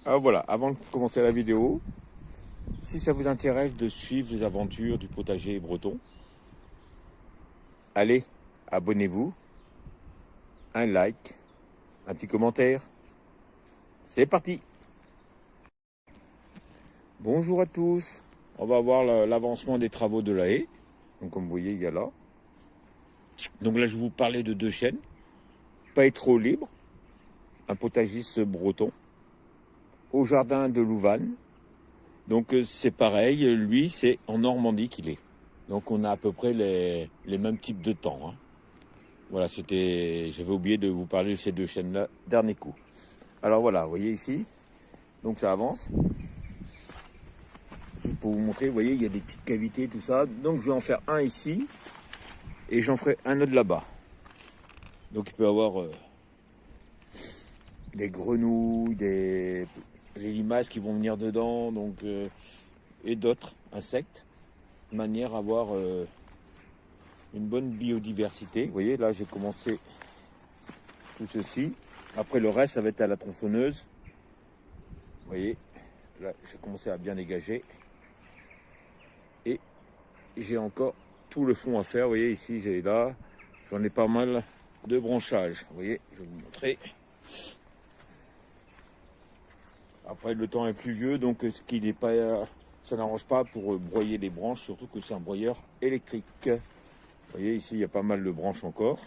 Alors voilà, avant de commencer la vidéo, si ça vous intéresse de suivre les aventures du potager breton, allez, abonnez-vous, un like, un petit commentaire. C'est parti! Bonjour à tous. On va voir l'avancement des travaux de la haie. Donc comme vous voyez, il y a là. Donc là, je vais vous parler de deux chaînes. Pas trop libre, un potagiste breton, au jardin de Louvain. Donc c'est pareil, lui c'est en Normandie qu'il est. Donc on a à peu près les mêmes types de temps. Hein. Voilà, j'avais oublié de vous parler de ces deux chaînes-là, dernier coup. Alors voilà, vous voyez ici, donc ça avance. Juste pour vous montrer, vous voyez, il y a des petites cavités, tout ça. Donc je vais en faire un ici, et j'en ferai un autre là-bas. Donc il peut y avoir des grenouilles, les limaces qui vont venir dedans, donc, et d'autres insectes, de manière à avoir une bonne biodiversité. Vous voyez, là j'ai commencé tout ceci. Après le reste, ça va être à la tronçonneuse. Vous voyez, là j'ai commencé à bien dégager. Et j'ai encore tout le fond à faire. Vous voyez, ici, j'en ai pas mal de branchages. Vous voyez, je vais vous montrer. Après, le temps est pluvieux, donc ce qui n'est pas, ça n'arrange pas pour broyer les branches, surtout que c'est un broyeur électrique. Vous voyez, ici, il y a pas mal de branches encore.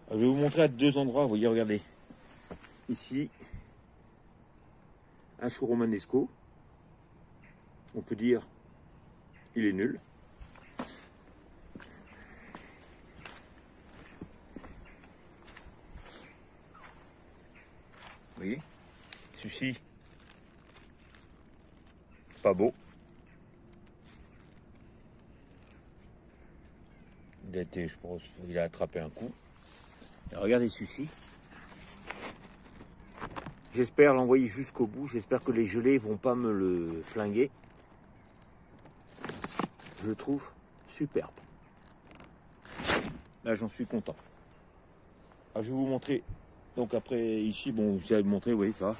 Alors, je vais vous montrer à deux endroits. Vous voyez, regardez. Ici, un chou romanesco. On peut dire, il est nul. Vous voyez, celui-ci, pas beau. Il a été, je pense, il a attrapé un coup. Et regardez celui-ci. J'espère l'envoyer jusqu'au bout. J'espère que les gelées vont pas me le flinguer. Je le trouve superbe. Là, j'en suis content. Alors, je vais vous montrer. Donc après, ici, bon, je vais vous montrer, vous voyez ça.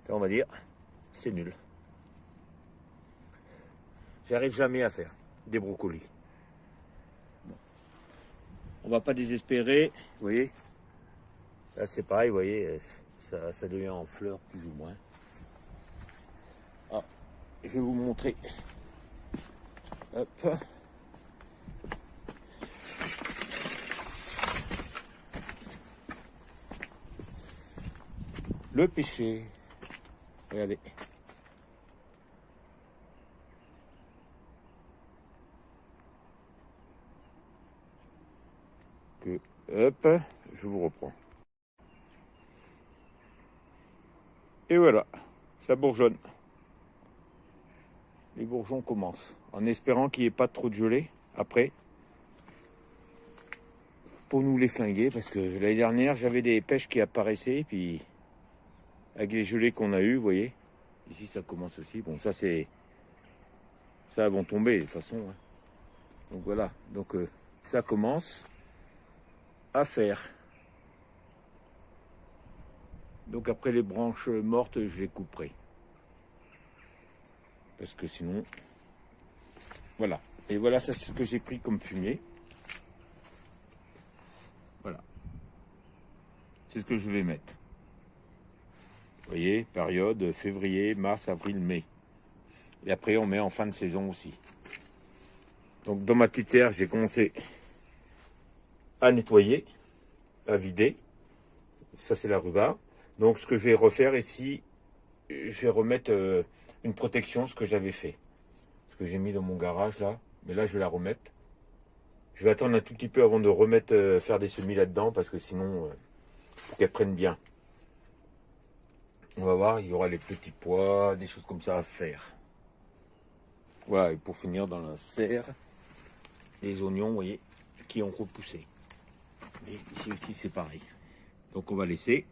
Ça, on va dire, c'est nul. J'arrive jamais à faire des brocolis. Bon. On va pas désespérer, vous voyez. Là, c'est pareil, vous voyez, ça devient en fleurs plus ou moins. Ah, je vais vous montrer. Hop. Le pêcher. Regardez. Hop, je vous reprends. Et voilà, ça bourgeonne. Les bourgeons commencent. En espérant qu'il n'y ait pas trop de gelée après. Pour nous les flinguer. Parce que l'année dernière, j'avais des pêches qui apparaissaient. Puis avec les gelées qu'on a eues, vous voyez. Ici, ça commence aussi. Bon, ça, c'est... Ça vont tomber, de toute façon. Hein. Donc voilà. Donc ça commence à faire. Donc après les branches mortes, je les couperai. Parce que sinon... Voilà. Et voilà, ça c'est ce que j'ai pris comme fumier. Voilà. C'est ce que je vais mettre. Vous voyez, période février, mars, avril, mai. Et après, on met en fin de saison aussi. Donc dans ma petite terre, j'ai commencé à nettoyer, à vider. Ça, c'est la rhubarbe. Donc ce que je vais refaire ici, je vais remettre une protection, ce que j'avais fait. Ce que j'ai mis dans mon garage là. Mais là, je vais la remettre. Je vais attendre un tout petit peu avant de remettre, faire des semis là-dedans, parce que sinon, faut qu'elles prennent bien. On va voir, il y aura les petits pois, des choses comme ça à faire. Voilà, et pour finir dans la serre, les oignons, vous voyez, qui ont repoussé. Et ici aussi, c'est pareil. Donc on va laisser.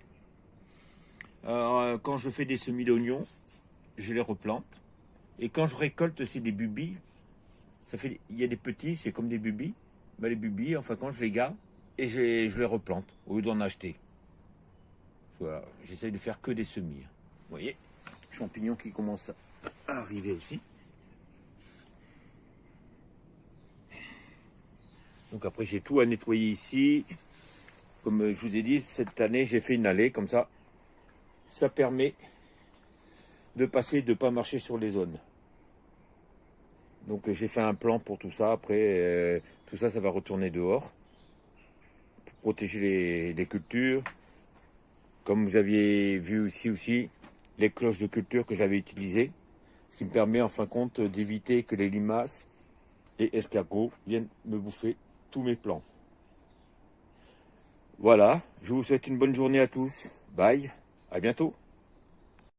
Alors, quand je fais des semis d'oignons, je les replante. Et quand je récolte aussi des bubis, il y a des petits, c'est comme des bubis. Ben, les bubis, enfin quand je les garde, et je les replante, au lieu d'en acheter. Voilà, j'essaye de faire que des semis. Vous voyez, champignons qui commencent à arriver aussi. Donc après, j'ai tout à nettoyer ici. Comme je vous ai dit, cette année, j'ai fait une allée comme ça. Ça permet de passer, de ne pas marcher sur les zones. Donc j'ai fait un plan pour tout ça. Après, tout ça, ça va retourner dehors. Pour protéger les cultures. Comme vous aviez vu aussi, les cloches de culture que j'avais utilisées. Ce qui me permet en fin de compte d'éviter que les limaces et escargots viennent me bouffer tous mes plants. Voilà, je vous souhaite une bonne journée à tous. Bye, à bientôt.